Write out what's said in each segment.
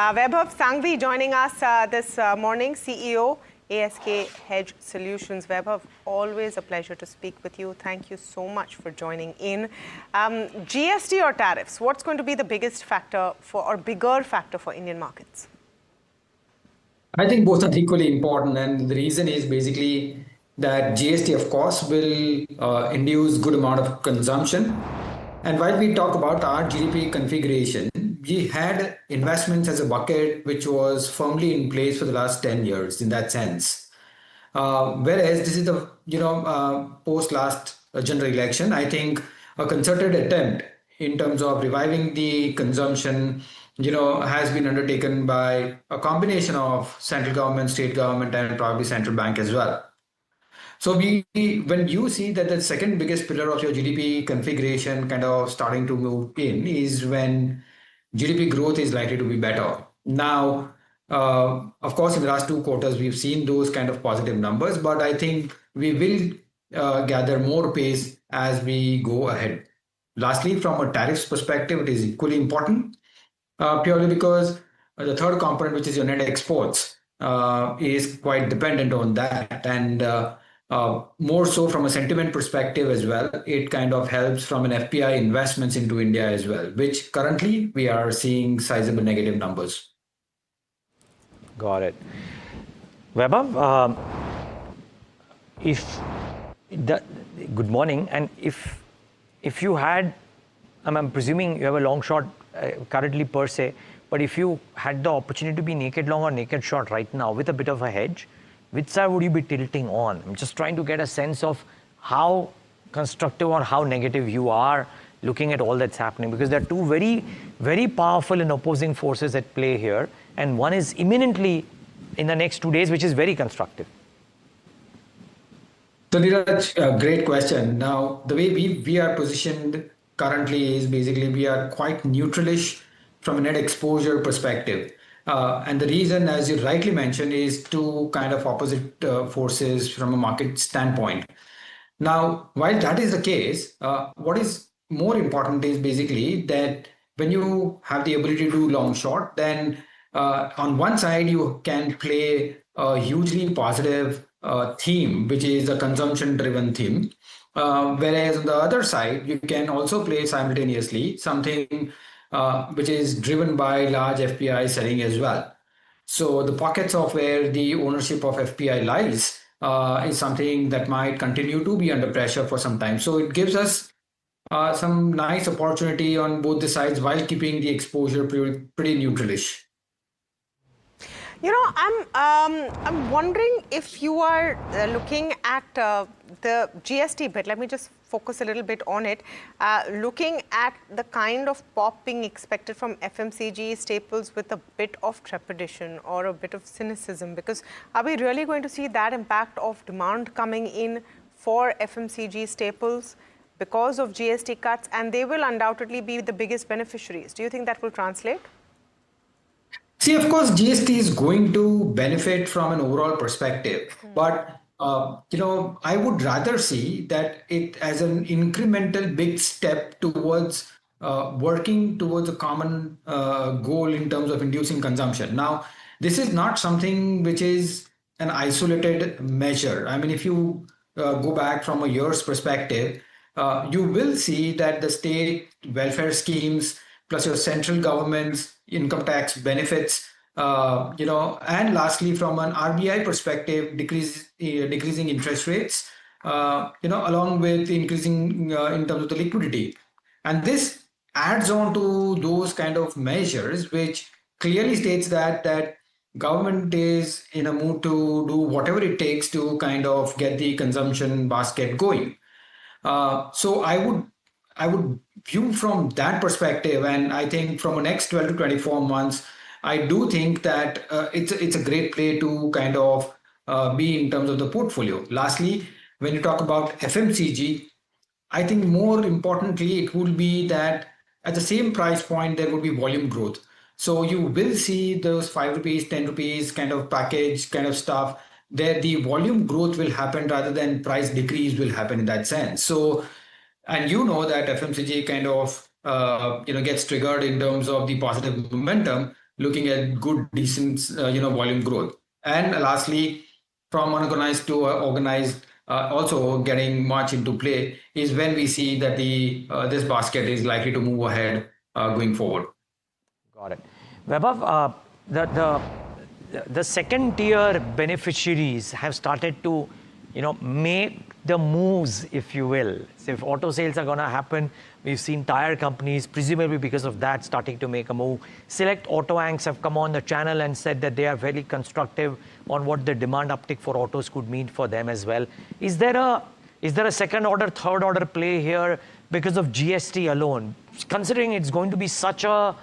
Vaibhav Sanghavi joining us this morning, CEO, ASK Hedge Solutions. Vaibhav, always a pleasure to speak with you. Thank you so much for joining in. GST or tariffs, what's going to be the biggest factor or bigger factor for Indian markets? I think both are equally important, and the reason is basically that GST, of course, will induce good amount of consumption. And while we talk about our GDP configuration, we had investments as a bucket which was firmly in place for the last 10 years in that sense. Whereas this is the post last general election, I think a concerted attempt in terms of reviving the consumption has been undertaken by a combination of central government, state government, and probably central bank as well. So when you see that the second biggest pillar of your GDP configuration kind of starting to move in is when GDP growth is likely to be better. Now, of course, in the last 2 quarters, we've seen those kind of positive numbers, but I think we will gather more pace as we go ahead. Lastly, from a tariffs perspective, it is equally important, purely because the third component, which is your net exports, is quite dependent on that. And more so from a sentiment perspective as well, it kind of helps from an FPI investments into India as well, which currently we are seeing sizable negative numbers. Got it. Vaibhav, good morning. And if you had, I'm presuming you have a long short currently per se, but if you had the opportunity to be naked long or naked short right now with a bit of a hedge, which side would you be tilting on? I'm just trying to get a sense of how constructive or how negative you are looking at all that's happening, because there are two very, very powerful and opposing forces at play here. And one is imminently in the next 2 days, which is very constructive. So Neeraj, great question. Now, the way we are positioned currently is basically we are quite neutralish from a net exposure perspective. And the reason, as you rightly mentioned, is two kind of opposite forces from a market standpoint. Now, while that is the case, what is more important is basically that when you have the ability to do long short, then on one side you can play a hugely positive theme, which is a consumption driven theme. Whereas on the other side, you can also play simultaneously something which is driven by large FPI selling as well. So the pockets of where the ownership of FPI lies is something that might continue to be under pressure for some time. So it gives us some nice opportunity on both the sides while keeping the exposure pretty neutralish. You know, I'm wondering if you are looking at the GST bit. Let me just focus a little bit on it. Looking at the kind of pop being expected from FMCG staples with a bit of trepidation or a bit of cynicism, because are we really going to see that impact of demand coming in for FMCG staples because of GST cuts? And they will undoubtedly be the biggest beneficiaries. Do you think that will translate? See, of course, GST is going to benefit from an overall perspective, but I would rather see that it as an incremental big step towards working towards a common goal in terms of inducing consumption. Now, this is not something which is an isolated measure. I mean, if you go back from a year's perspective, you will see that the state welfare schemes plus your central government's income tax benefits, and lastly, from an RBI perspective, decreasing interest rates, along with increasing in terms of the liquidity. And this adds on to those kind of measures, which clearly states that government is in a mood to do whatever it takes to kind of get the consumption basket going. So I would view from that perspective, and I think from the next 12 to 24 months, I do think that it's a great play to kind of be in terms of the portfolio. Lastly, when you talk about FMCG, I think more importantly, it would be that at the same price point, there would be volume growth. So you will see those 5 rupees, 10 rupees kind of package kind of stuff, there the volume growth will happen rather than price decrease will happen in that sense. So, and you know that FMCG kind of gets triggered in terms of the positive momentum looking at good, decent, volume growth. And lastly, from unorganized to organized, also getting much into play is when we see that the this basket is likely to move ahead going forward. Got it. Vaibhav, the second tier beneficiaries have started to, make the moves, if you will. So if auto sales are going to happen, we've seen tire companies, presumably because of that, starting to make a move. Select auto anchors have come on the channel and said that they are very constructive on what the demand uptick for autos could mean for them as well. Is there a second order, third order play here because of GST alone? Considering it's going to be such a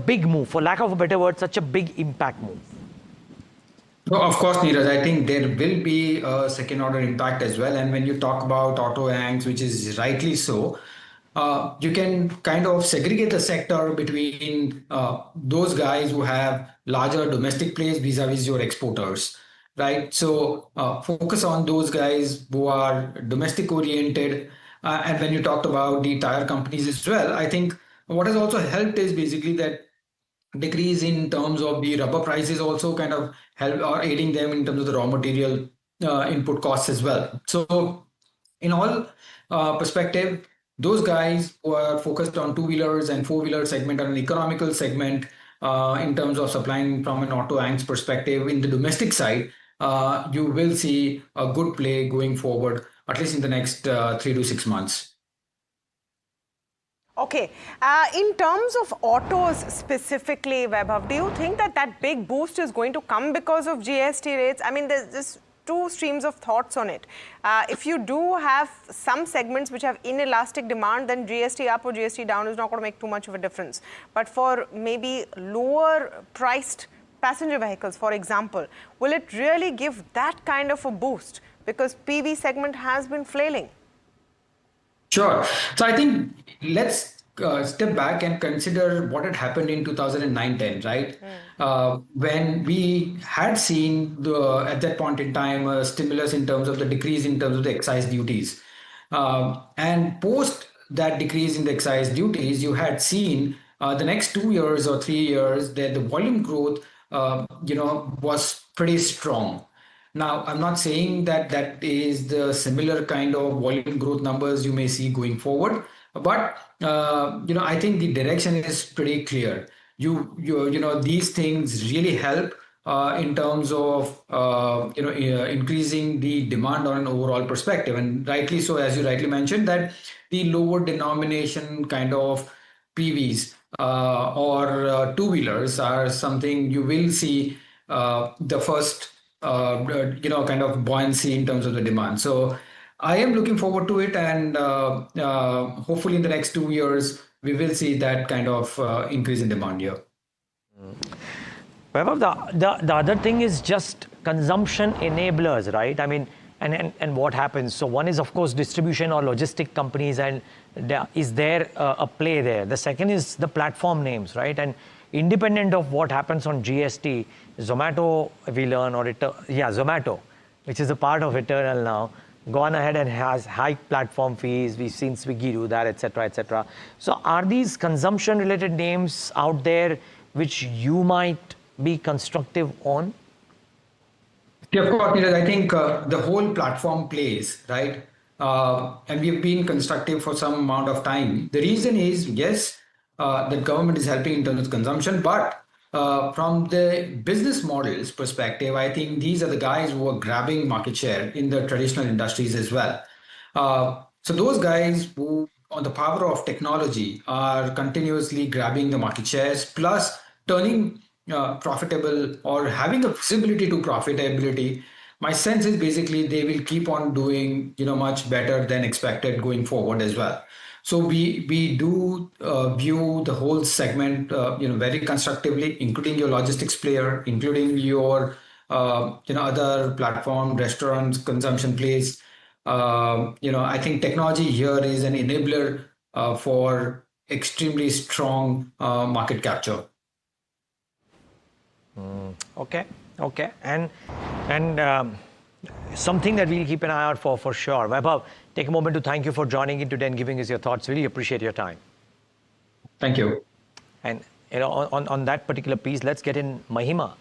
big move, for lack of a better word, such a big impact move. No, of course, Neeraj, I think there will be a second order impact as well. And when you talk about auto anchors, which is rightly so, you can kind of segregate the sector between those guys who have larger domestic plays vis-a-vis your exporters, right? So focus on those guys who are domestic oriented. And when you talked about the tire companies as well, I think what has also helped is basically that decrease in terms of the rubber prices also kind of help or aiding them in terms of the raw material input costs as well. So in all perspective, those guys who are focused on two-wheelers and four-wheeler segment or an economical segment in terms of supplying from an auto anchors perspective in the domestic side, you will see a good play going forward, at least in the next 3 to 6 months. Okay. In terms of autos specifically, Vaibhav, do you think that that big boost is going to come because of GST rates? I mean, there's just two streams of thoughts on it. If you do have some segments which have inelastic demand, then GST up or GST down is not going to make too much of a difference. But for maybe lower priced passenger vehicles, for example, will it really give that kind of a boost? Because PV segment has been flailing. Sure. So I think let's step back and consider what had happened in 2009-10, right? When we had seen at that point in time a stimulus in terms of the decrease in terms of the excise duties. And post that decrease in the excise duties, you had seen the next 2 years or 3 years that the volume growth, was pretty strong. Now, I'm not saying that that is the similar kind of volume growth numbers you may see going forward, but I think the direction is pretty clear. These things really help in terms of increasing the demand on an overall perspective, and rightly so, as you rightly mentioned, that the lower denomination kind of PVs or two-wheelers are something you will see the first kind of buoyancy in terms of the demand. So I am looking forward to it, and hopefully in the next 2 years we will see that kind of increase in demand here. Vaibhav, the other thing is just consumption enablers, right? I mean, and what happens? So one is, of course, distribution or logistic companies, and is there a play there? The second is the platform names, right? And independent of what happens on GST, Zomato, we learn, Zomato, which is a part of Eternal now, gone ahead and has high platform fees. We've seen Swiggy do that, etc., etc. So are these consumption-related names out there which you might be constructive on? Yeah, of course, Neeraj, I think the whole platform plays, right? And we've been constructive for some amount of time. The reason is, yes, the government is helping in terms of consumption, but from the business models perspective, I think these are the guys who are grabbing market share in the traditional industries as well. So those guys who, on the power of technology, are continuously grabbing the market shares, plus turning profitable or having a visibility to profitability. My sense is basically they will keep on doing much better than expected going forward as well. So we do view the whole segment very constructively, including your logistics player, including your other platform, restaurants, consumption plays. I think technology here is an enabler for extremely strong market capture. Okay, and something that we'll keep an eye out for sure. Vaibhav, take a moment to thank you for joining in today and giving us your thoughts. Really appreciate your time. Thank you. And on that particular piece, let's get in Mahima